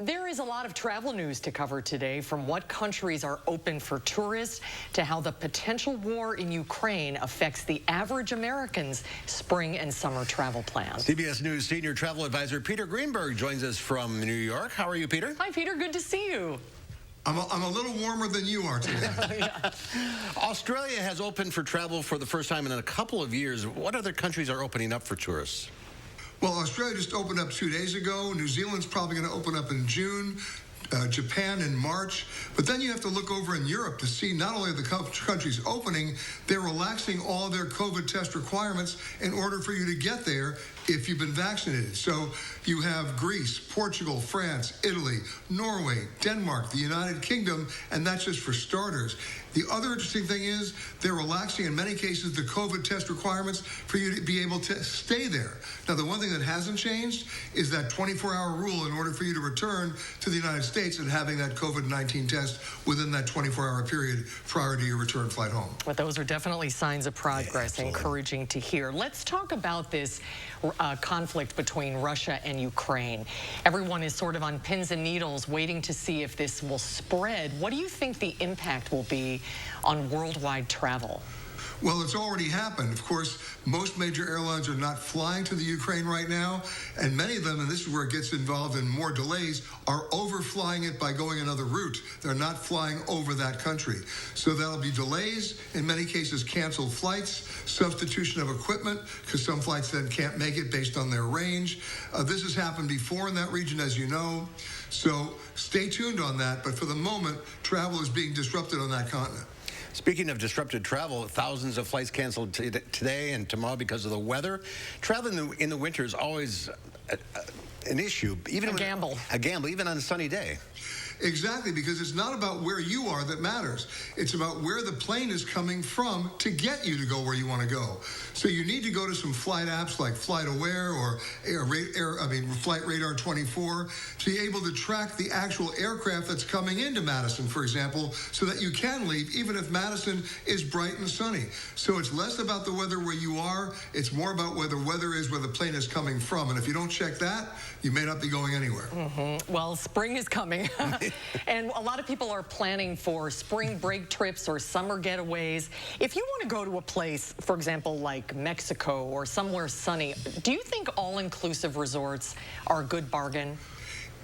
There is a lot of travel news to cover today, from what countries are open for tourists to how the potential war in Ukraine affects the average American's spring and summer travel plans. CBS News senior travel advisor Peter Greenberg joins us from New York. How are you, Peter? Hi, Peter. Good to see you. I'm a little warmer than you are today. Yeah. Australia has opened for travel for the first time in a couple of years. What other countries are opening up for tourists? Well, Australia just opened up 2 days ago. New Zealand's probably going to open up in June. Japan in March. But then you have to look over in Europe to see not only the countries opening, they're relaxing all their COVID test requirements in order for you to get there if you've been vaccinated. So you have Greece, Portugal, France, Italy, Norway, Denmark, the United Kingdom, and that's just for starters. The other interesting thing is they're relaxing, in many cases, the COVID test requirements for you to be able to stay there. Now, the one thing that hasn't changed is that 24-hour rule in order for you to return to the United States and having that COVID-19 test within that 24-hour period prior to your return flight home. But those are definitely signs of progress, encouraging to hear. Let's talk about this conflict between Russia and Ukraine. Everyone is sort of on pins and needles waiting to see if this will spread. What do you think the impact will be on worldwide travel? Well, it's already happened. Of course, most major airlines are not flying to the Ukraine right now, and many of them, and this is where it gets involved in more delays, are overflying it by going another route. They're not flying over that country. So that'll be delays, in many cases canceled flights, substitution of equipment, because some flights then can't make it based on their range. This has happened before in that region, as you know. So stay tuned on that, but for the moment, travel is being disrupted on that continent. Speaking of disrupted travel, thousands of flights canceled today and tomorrow because of the weather. Traveling in the winter is always an issue. A gamble, even on a sunny day. Exactly, because it's not about where you are that matters. It's about where the plane is coming from to get you to go where you want to go. So you need to go to some flight apps like FlightAware or Flight Radar 24 to be able to track the actual aircraft that's coming into Madison, for example, so that you can leave even if Madison is bright and sunny. So it's less about the weather where you are. It's more about where the weather is where the plane is coming from. And if you don't check that, you may not be going anywhere. Well, spring is coming. And a lot of people are planning for spring break trips or summer getaways. If you want to go to a place, for example, like Mexico or somewhere sunny, do you think all-inclusive resorts are a good bargain?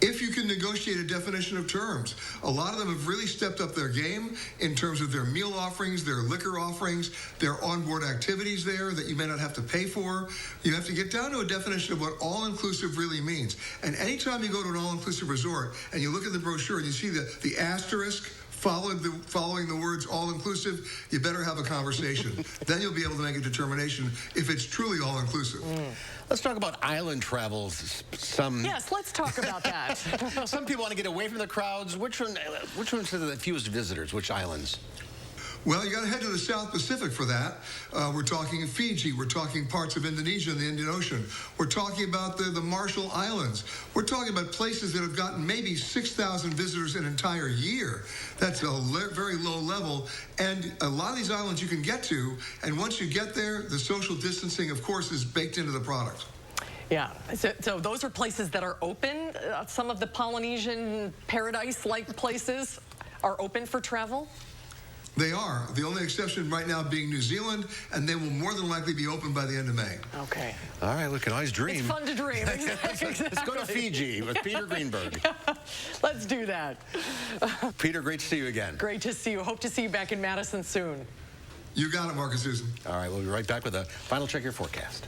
If you can negotiate a definition of terms. A lot of them have really stepped up their game in terms of their meal offerings, their liquor offerings, their onboard activities there that you may not have to pay for. You have to get down to a definition of what all-inclusive really means. And anytime you go to an all-inclusive resort and you look at the brochure and you see the asterisk following the words all-inclusive, you better have a conversation. Then you'll be able to make a determination if it's truly all-inclusive. Let's talk about island travel. Yes, let's talk about that. Some people want to get away from the crowds. Which ones have the fewest visitors? Which islands? Well, you got to head to the South Pacific for that. We're talking Fiji. We're talking parts of Indonesia and the Indian Ocean. We're talking about the Marshall Islands. We're talking about places that have gotten maybe 6,000 visitors an entire year. That's a very low level. And a lot of these islands you can get to, and once you get there, the social distancing, of course, is baked into the product. Yeah, so those are places that are open. Some of the Polynesian paradise-like places are open for travel. They are. The only exception right now being New Zealand, and they will more than likely be open by the end of May. Okay. All right, we can always dream. It's fun to dream. Exactly. Let's go to Fiji with Peter Greenberg. Let's do that. Peter, great to see you again. Great to see you. Hope to see you back in Madison soon. You got it, Mark and Susan. All right, we'll be right back with a final check your forecast.